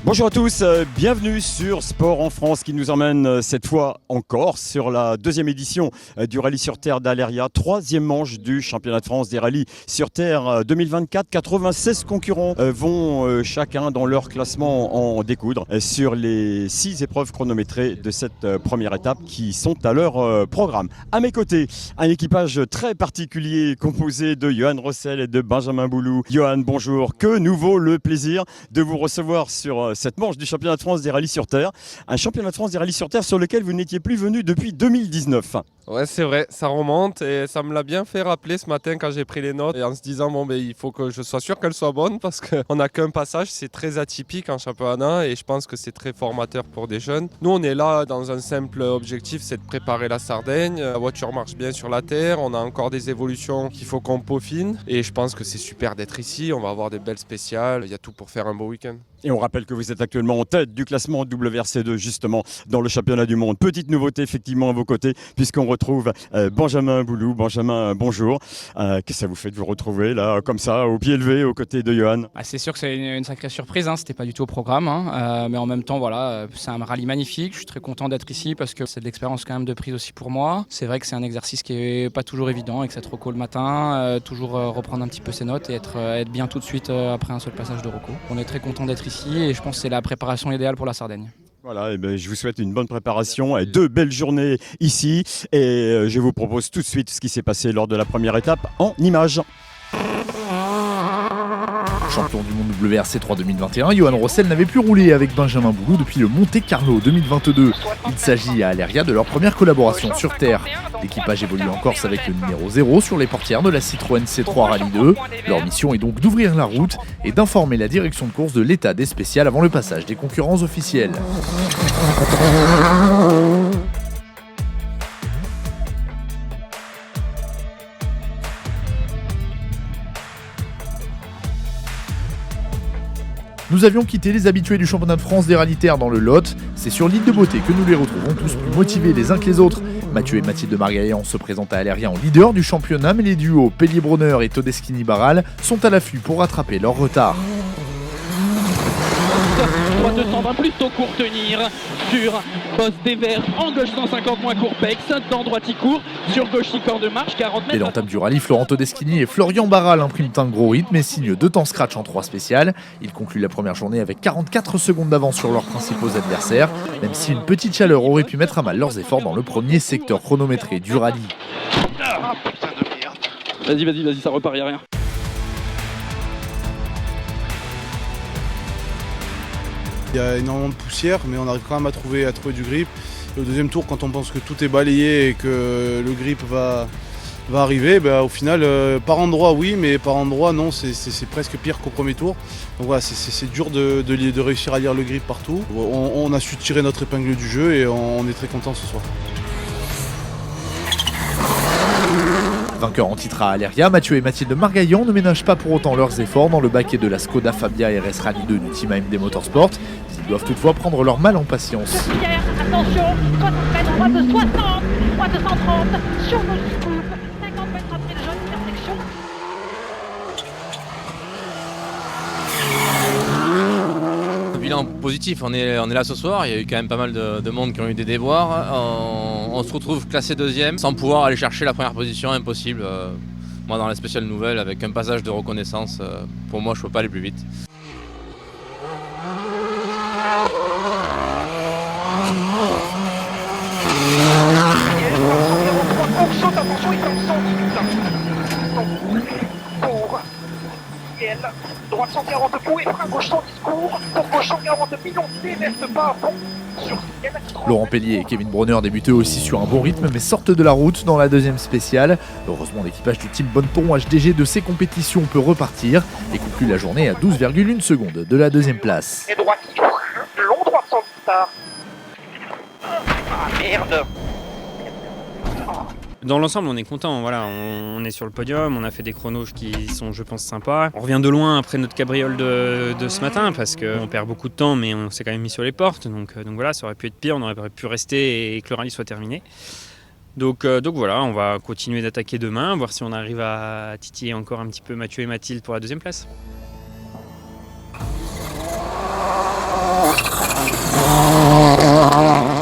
Bonjour à tous, bienvenue sur Sport en France qui nous emmène cette fois en Corse sur la deuxième édition du rallye sur terre d'Aléria, troisième manche du championnat de France des rallyes sur terre 2024. 96 concurrents vont chacun dans leur classement en découdre sur les 6 épreuves chronométrées de cette première étape qui sont à leur programme. À mes côtés, un équipage très particulier composé de Johan Rossel et de Benjamin Boulou. Johan, bonjour, que nous vaut le plaisir de vous recevoir sur cette manche du championnat de France des rallyes sur terre. Un championnat de France des rallyes sur terre sur lequel vous n'étiez plus venu depuis 2019. Ouais, c'est vrai, ça remonte et ça me l'a bien fait rappeler ce matin quand j'ai pris les notes et en se disant il faut que je sois sûr qu'elles soient bonnes parce qu'on n'a qu'un passage, c'est très atypique en championnat et je pense que c'est très formateur pour des jeunes. Nous on est là dans un simple objectif, c'est de préparer la Sardaigne. La voiture marche bien sur la terre, on a encore des évolutions qu'il faut qu'on peaufine et je pense que c'est super d'être ici, on va avoir des belles spéciales, il y a tout pour faire un beau week-end. Et on rappelle que vous êtes actuellement en tête du classement WRC2 justement dans le championnat du monde. Petite nouveauté effectivement à vos côtés puisqu'on retrouve Benjamin Boulou. Benjamin, bonjour. Qu'est-ce que ça vous fait de vous retrouver là comme ça au pied levé aux côtés de Johan? C'est sûr que c'est une sacrée surprise, c'était pas du tout au programme, mais en même temps voilà, c'est un rallye magnifique. Je suis très content d'être ici parce que c'est de l'expérience quand même de prise aussi pour moi. C'est vrai que c'est un exercice qui est pas toujours évident avec cette reco le matin, toujours reprendre un petit peu ses notes et être bien tout de suite après un seul passage de reco. On est très content d'être ici et je pense que c'est la préparation idéale pour la Sardaigne. Voilà, et je vous souhaite une bonne préparation et 2 belles journées ici. Et je vous propose tout de suite ce qui s'est passé lors de la première étape en images. Champion du monde WRC3 2021, Johan Rossel n'avait plus roulé avec Benjamin Boulou depuis le Monte Carlo 2022. Il s'agit à Aléria de leur première collaboration sur terre. L'équipage évolue en Corse avec le numéro 0 sur les portières de la Citroën C3 Rallye 2. Leur mission est donc d'ouvrir la route et d'informer la direction de course de l'état des spéciales avant le passage des concurrents officiels. Nous avions quitté les habitués du championnat de France des rallyes terre dans le Lot. C'est sur l'île de Beauté que nous les retrouvons tous plus motivés les uns que les autres. Mathieu et Mathilde Margaillan se présentent à Aléria en leader du championnat, mais les duos Pellier-Bronner et Todeschini-Barral sont à l'affût pour rattraper leur retard. 220 plutôt court tenir sur Boss des Verts, en gauche 150 moins court Pex, dans droite il court, sur gauche il corps de marche 40 mètres. Dès l'entame du rallye, Florent Todeschini et Florian Barral impriment un gros rythme et signent 2 temps scratch en 3 spéciales. Ils concluent la première journée avec 44 secondes d'avance sur leurs principaux adversaires, même si une petite chaleur aurait pu mettre à mal leurs efforts dans le premier secteur chronométré du rallye. Ah putain de merde. Vas-y, ça repart, y'a rien. Il y a énormément de poussière, mais on arrive quand même à trouver du grip. Et au deuxième tour, quand on pense que tout est balayé et que le grip va arriver, au final, par endroit oui, mais par endroit non, c'est presque pire qu'au premier tour. Donc voilà, c'est dur de réussir à lire le grip partout. On a su tirer notre épingle du jeu et on est très content ce soir. Vainqueurs en titre à Aléria, Mathieu et Mathilde Margaillan ne ménagent pas pour autant leurs efforts dans le baquet de la Skoda Fabia RS Rally 2 du Team AMD Motorsport. Ils doivent toutefois prendre leur mal en patience. Attention, 60 mètres, droite de 60, droite de 130, sur gauche du scoop, 50 mètres après le jaune, intersection. Bilan positif, on est là ce soir, il y a eu quand même pas mal de monde qui ont eu des déboires. On se retrouve classé deuxième sans pouvoir aller chercher la première position, impossible. Moi dans la spéciale nouvelle avec un passage de reconnaissance, pour moi je peux pas aller plus vite. Attention, il droite 140 pour et frein gauche sans discours, pour gauche 140 millions, déveste pas à fond. Laurent Pellier et Kevin Bronner débutent eux aussi sur un bon rythme mais sortent de la route dans la deuxième spéciale. Heureusement l'équipage du team Bonneton HDG de ces compétitions peut repartir et conclut la journée à 12,1 secondes de la deuxième place. Et droite, long droit sans star. Ah merde. Dans l'ensemble, on est content. Voilà, on est sur le podium, on a fait des chronos qui sont, je pense, sympas. On revient de loin après notre cabriole de ce matin parce qu'on perd beaucoup de temps, mais on s'est quand même mis sur les portes. Donc voilà, ça aurait pu être pire, on aurait pu rester et que le rallye soit terminé. Donc voilà, on va continuer d'attaquer demain, voir si on arrive à titiller encore un petit peu Mathieu et Mathilde pour la deuxième place.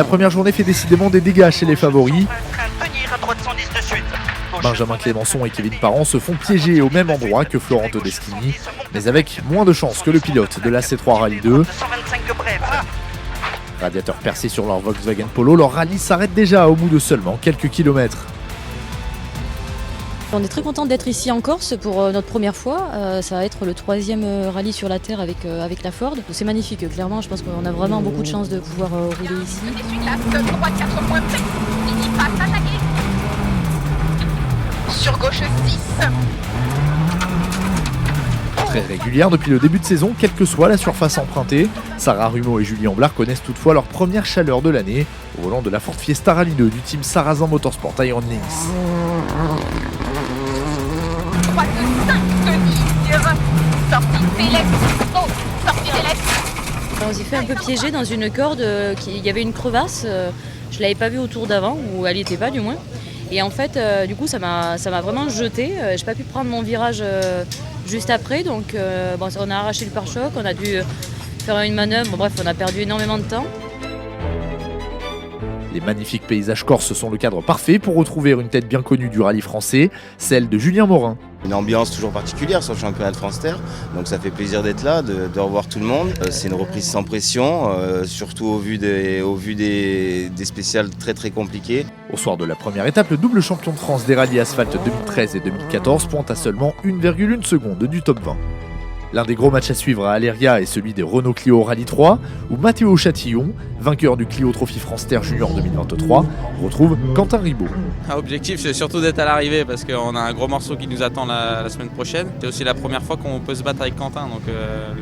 La première journée fait décidément des dégâts chez les favoris. Benjamin Clémençon et Kevin Parent se font piéger au même endroit que Florent Todeschini, mais avec moins de chance que le pilote de la C3 Rallye 2. Radiateur percé sur leur Volkswagen Polo, leur rallye s'arrête déjà au bout de seulement quelques kilomètres. On est très content d'être ici en Corse pour notre première fois. Ça va être le 3e rallye sur la terre avec la Ford. C'est magnifique, clairement. Je pense qu'on a vraiment beaucoup de chance de pouvoir rouler ici. Sur gauche 6. Très régulière depuis le début de saison, quelle que soit la surface empruntée. Sarah Rumeau et Julien Blard connaissent toutefois leur première chaleur de l'année au volant de la Ford Fiesta Rallye 2 du team Sarrazin Motorsport Iron Links. On s'est fait un peu piéger dans une corde, il y avait une crevasse, je ne l'avais pas vue au tour d'avant, ou elle n'y était pas du moins. Et en fait, du coup, ça m'a vraiment jeté. Je n'ai pas pu prendre mon virage juste après. Donc, on a arraché le pare-choc, on a dû faire une manœuvre. Bon, bref, on a perdu énormément de temps. Les magnifiques paysages corses sont le cadre parfait pour retrouver une tête bien connue du rallye français, celle de Julien Morin. Une ambiance toujours particulière sur le championnat de France Terre, donc ça fait plaisir d'être là, de revoir tout le monde. C'est une reprise sans pression, surtout au vu des spéciales très très compliquées. Au soir de la première étape, le double champion de France des rallyes asphalte 2013 et 2014 pointe à seulement 1,1 seconde du top 20. L'un des gros matchs à suivre à Aléria est celui des Renault Clio Rallye 3, où Mathéo Chatillon, vainqueur du Clio Trophy France Terre Junior 2023, retrouve Quentin Ribaud. L'objectif, c'est surtout d'être à l'arrivée parce qu'on a un gros morceau qui nous attend la semaine prochaine. C'est aussi la première fois qu'on peut se battre avec Quentin, donc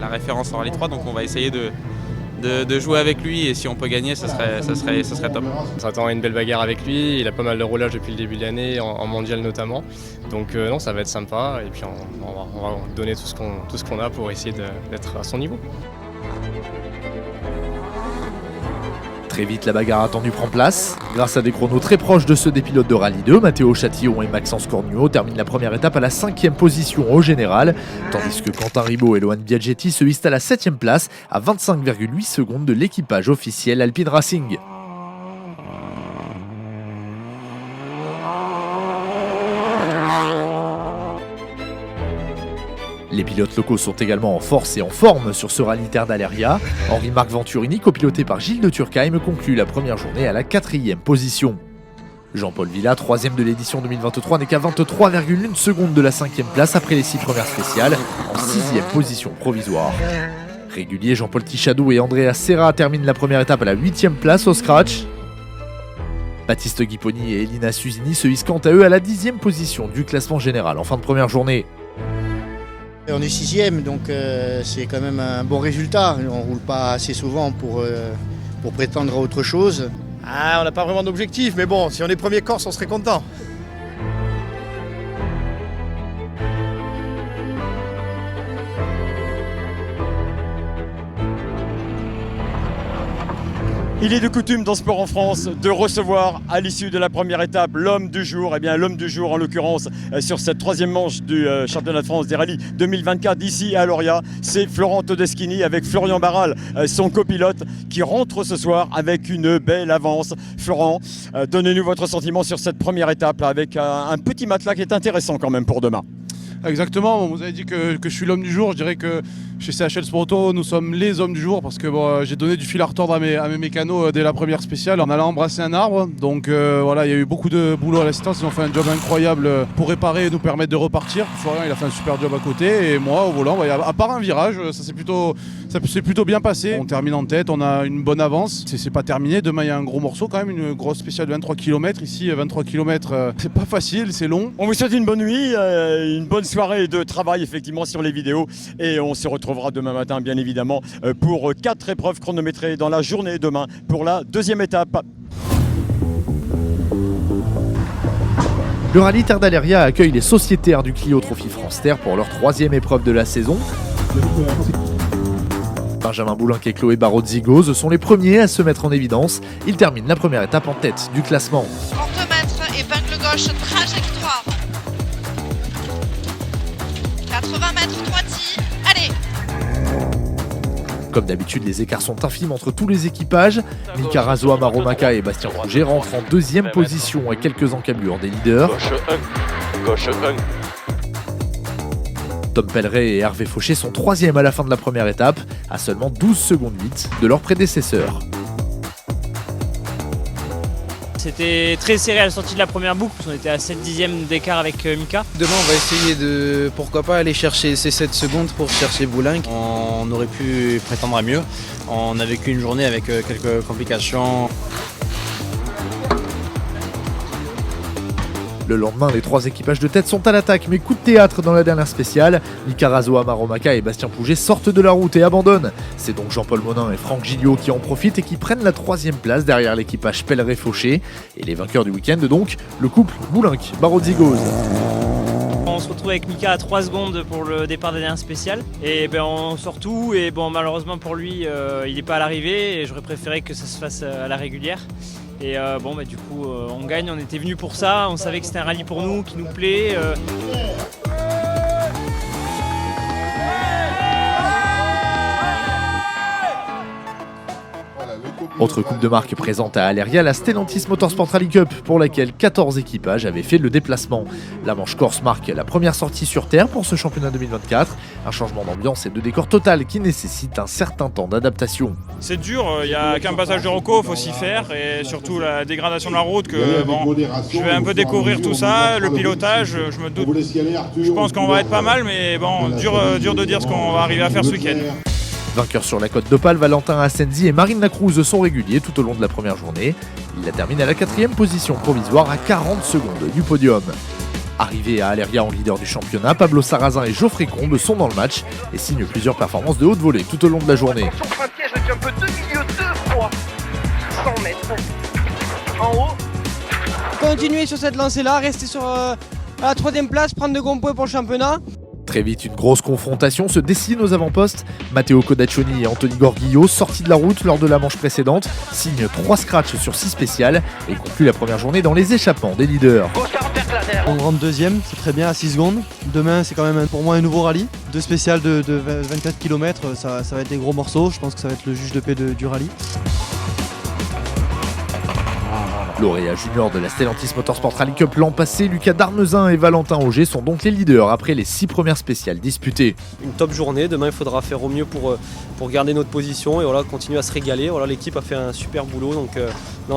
la référence en Rallye 3, donc on va essayer de jouer avec lui et si on peut gagner, ça serait top. On s'attend à une belle bagarre avec lui, il a pas mal de roulage depuis le début de l'année, en mondial notamment. Donc non, ça va être sympa et puis on va donner tout ce qu'on a pour essayer d'être à son niveau. Très vite, la bagarre attendue prend place. Grâce à des chronos très proches de ceux des pilotes de Rallye 2, Mathéo Chatillon et Maxence Cornuau terminent la première étape à la 5e position au général, tandis que Quentin Ribaud et Lohan Biaggetti se hissent à la 7e place à 25,8 secondes de l'équipage officiel Alpine Racing. Les pilotes locaux sont également en force et en forme sur ce rallye terre d'Aléria. Henri-Marc Venturini, copiloté par Gilles de Turckheim, conclut la première journée à la 4e position. Jean-Paul Villa, 3e de l'édition 2023, n'est qu'à 23,1 secondes de la 5e place après les 6 premières spéciales, en 6e position provisoire. Réguliers, Jean-Paul Tichadou et Andrea Serra terminent la première étape à la 8e place au scratch. Baptiste Guiponi et Elina Susini se hissent quant à eux à la 10e position du classement général en fin de première journée. On est 6e, donc c'est quand même un bon résultat. On ne roule pas assez souvent pour prétendre à autre chose. On n'a pas vraiment d'objectif, mais bon, si on est premier Corse, on serait content. Il est de coutume dans Sport en France de recevoir à l'issue de la première étape l'homme du jour. Eh bien l'homme du jour en l'occurrence sur cette 3e manche du championnat de France des rallyes 2024 ici à Loria, c'est Florent Todeschini avec Florian Barral, son copilote, qui rentre ce soir avec une belle avance. Florent, donnez-nous votre sentiment sur cette première étape là, avec un petit matelas qui est intéressant quand même pour demain. Exactement, vous avez dit que je suis l'homme du jour. Je dirais que chez CHL Sport Auto, nous sommes les hommes du jour parce que j'ai donné du fil à retordre à mes mécanos dès la première spéciale en allant embrasser un arbre. Donc voilà, il y a eu beaucoup de boulot à l'assistance. Ils ont fait un job incroyable pour réparer et nous permettre de repartir. Florian, il a fait un super job à côté et moi au volant, à part un virage, ça s'est plutôt bien passé. On termine en tête, on a une bonne avance. C'est pas terminé, demain il y a un gros morceau quand même, une grosse spéciale de 23 km. Ici 23 km, c'est pas facile, c'est long. On vous souhaite une bonne nuit, une bonne soirée de travail effectivement sur les vidéos et on se retrouvera demain matin bien évidemment pour 4 épreuves chronométrées dans la journée demain pour la 2e étape. Le rallye Terre d'Aléria accueille les sociétaires du Clio Trophy France Terre pour leur 3e épreuve de la saison. Benjamin Boulenc et Chloé Barraud-Zigoz sont les premiers à se mettre en évidence. Ils terminent la première étape en tête du classement. 32 mètres, épingle gauche, trajectoire. 80 mètres, droiti, allez. Comme d'habitude, les écarts sont infimes entre tous les équipages. Mika Razo, Amaro Maka et Bastien Rouget rentrent en deuxième position à quelques encablures des leaders. Gauche 1. Tom Pelleray et Hervé Fauché sont troisièmes à la fin de la première étape, à seulement 12 secondes 8 de leurs prédécesseurs. C'était très serré à la sortie de la première boucle, parce qu'on était à 7 dixièmes d'écart avec Mika. Demain, on va essayer de, pourquoi pas, aller chercher ces 7 secondes pour chercher Boulenc. On aurait pu prétendre à mieux. On a vécu une journée avec quelques complications. Le lendemain, les trois équipages de tête sont à l'attaque, mais coup de théâtre dans la dernière spéciale. Mika Razo, Amaro Maka et Bastien Pouget sortent de la route et abandonnent. C'est donc Jean-Paul Monin et Franck Gilliot qui en profitent et qui prennent la troisième place derrière l'équipage Pelleray-Fauché. Et les vainqueurs du week-end donc, le couple Boulenc-Barozzi-Gauze. On se retrouve avec Mika à 3 secondes pour le départ de la dernière spéciale. Et on sort tout et malheureusement pour lui, il n'est pas à l'arrivée et j'aurais préféré que ça se fasse à la régulière. Et du coup on gagne, on était venus pour ça, on savait que c'était un rallye pour nous, qui nous plaît. Autre coupe de marque présente à Aléria, la Stellantis Motorsport Rally Cup, pour laquelle 14 équipages avaient fait le déplacement. La Manche Corse marque la première sortie sur terre pour ce championnat 2024. Un changement d'ambiance et de décor total qui nécessite un certain temps d'adaptation. C'est dur, il n'y a qu'un passage de Rocco, il faut s'y faire, et surtout la dégradation de la route, je vais un peu découvrir tout ça, le pilotage, je me doute, je pense qu'on va être pas mal, mais dur de dire ce qu'on va arriver à faire ce week-end. Vainqueurs sur la côte d'Opale, Valentin Asensi et Marine Lacruz sont réguliers tout au long de la première journée. Il la termine à la 4e position provisoire à 40 secondes du podium. Arrivés à Aléria en leader du championnat, Pablo Sarrazin et Geoffrey Combe sont dans le match et signent plusieurs performances de haute volée tout au long de la journée. Attention, un piège, je un peu 2 milieux 2 fois 100 mètres en haut. Continuer sur cette lancée-là, rester sur la 3e place, prendre de gros points pour le championnat. Très vite, une grosse confrontation se dessine aux avant-postes. Matteo Codaccioni et Anthony Gorguillo, sortis de la route lors de la manche précédente, signent 3 scratchs sur 6 spéciales et concluent la première journée dans les échappements des leaders. On rentre deuxième, c'est très bien à 6 secondes. Demain, c'est quand même pour moi un nouveau rallye. 2 spéciales de 24 km, ça va être des gros morceaux. Je pense que ça va être le juge de paix du rallye. Lauréat junior de la Stellantis Motorsport Rally Cup l'an passé, Lucas Darmezin et Valentin Auger sont donc les leaders après les 6 premières spéciales disputées. Une top journée, demain il faudra faire au mieux pour garder notre position et continuer à se régaler. L'équipe a fait un super boulot, donc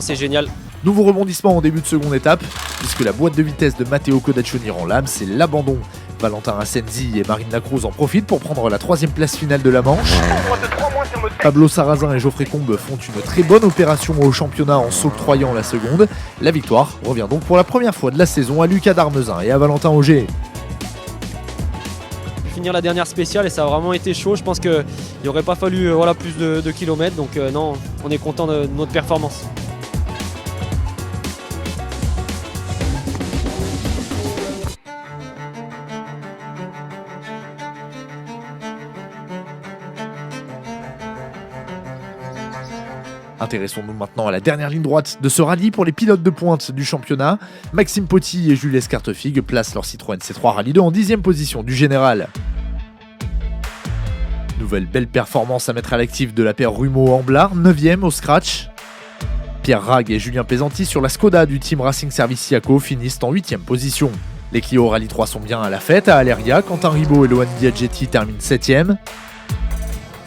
c'est génial. Nouveau rebondissement en début de seconde étape, puisque la boîte de vitesse de Matteo Codaccioni rend l'âme, c'est l'abandon. Valentin Asensi et Marine Lacruz en profitent pour prendre la 3e place finale de la manche. Pablo Sarrazin et Geoffrey Combe font une très bonne opération au championnat en s'octroyant la seconde. La victoire revient donc pour la première fois de la saison à Lucas Darmezin et à Valentin Auger. Finir la dernière spéciale et ça a vraiment été chaud. Je pense qu'il n'aurait pas fallu plus de kilomètres, donc non, on est content de notre performance. Intéressons-nous maintenant à la dernière ligne droite de ce rallye pour les pilotes de pointe du championnat. Maxime Poty et Jules Escartefig placent leur Citroën C3 Rallye 2 en 10e position du général. Nouvelle belle performance à mettre à l'actif de la paire Rumeau-Amblard, 9e au scratch. Pierre Rague et Julien Pesanti sur la Skoda du team Racing Service Siaco finissent en 8e position. Les Clio Rallye 3 sont bien à la fête à Aléria, Quentin Ribaud et Lohan Biaggetti terminent 7e.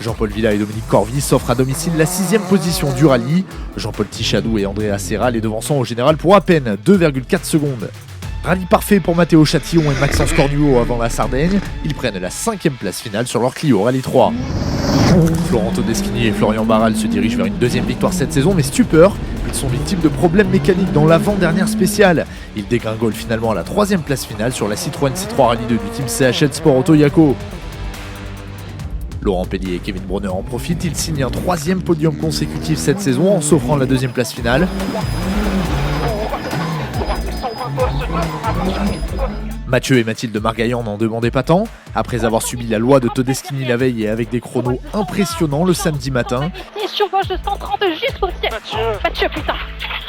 Jean-Paul Villa et Dominique Corvi s'offrent à domicile la 6e position du rallye. Jean-Paul Tichadou et Andrea Serra les devançant au général pour à peine 2,4 secondes. Rallye parfait pour Matteo Chatillon et Maxence Cornuau avant la Sardaigne. Ils prennent la 5e place finale sur leur Clio Rallye 3. Florent Todeschini et Florian Barral se dirigent vers une 2e victoire cette saison, mais stupeur, ils sont victimes de problèmes mécaniques dans l'avant-dernière spéciale. Ils dégringolent finalement à la 3e place finale sur la Citroën C3 Rallye 2 du team CHL Sport Auto Yaco. Laurent Pellier et Kevin Brunner en profitent, ils signent un 3e podium consécutif cette saison en s'offrant la 2e place finale. Mathieu et Mathilde Margaillan n'en demandaient pas tant. Après avoir subi la loi de Todeschini la veille et avec des chronos impressionnants le samedi matin, Et sur gauche de 130 juste pour Mathieu, putain.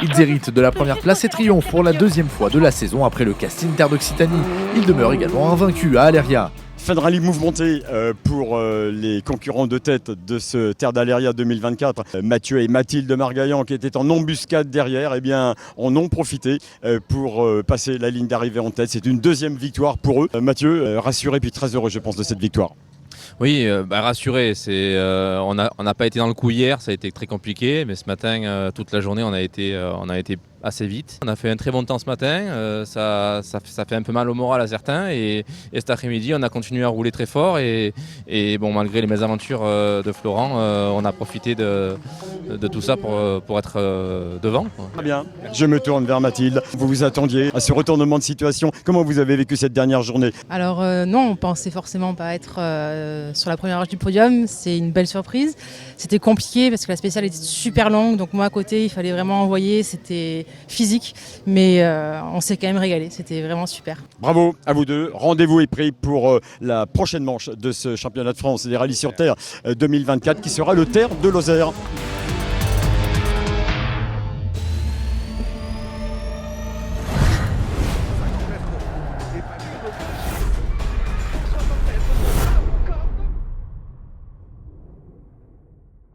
ils héritent de la première place et triomphent pour la 2e fois de la saison après le cast Inter d'Occitanie. Ils demeurent également invaincus à Aléria. Fin de rallye mouvementée pour les concurrents de tête de ce Terre d'Aléria 2024. Mathieu et Mathilde Margaillan qui étaient en embuscade derrière, eh bien, en ont profité pour passer la ligne d'arrivée en tête. C'est une deuxième victoire pour eux. Mathieu, rassuré puis très heureux je pense de cette victoire. Oui, rassuré. On n'a pas été dans le coup hier, ça a été très compliqué, mais ce matin, toute la journée, on a été assez vite. On a fait un très bon temps ce matin, ça fait un peu mal au moral à certains, et cet après-midi, on a continué à rouler très fort, et bon, malgré les mésaventures de Florent, on a profité de tout ça pour être devant. Très bien, je me tourne vers Mathilde. Vous vous attendiez à ce retournement de situation. Comment vous avez vécu cette dernière journée? Alors non, on pensait forcément pas être sur la première marche du podium. C'est une belle surprise. C'était compliqué parce que la spéciale était super longue, donc moi à côté il fallait vraiment envoyer, c'était physique, mais on s'est quand même régalé, c'était vraiment super. Bravo à vous deux, rendez-vous est pris pour la prochaine manche de ce championnat de France des rallyes sur terre 2024 qui sera le Terre de Lozère.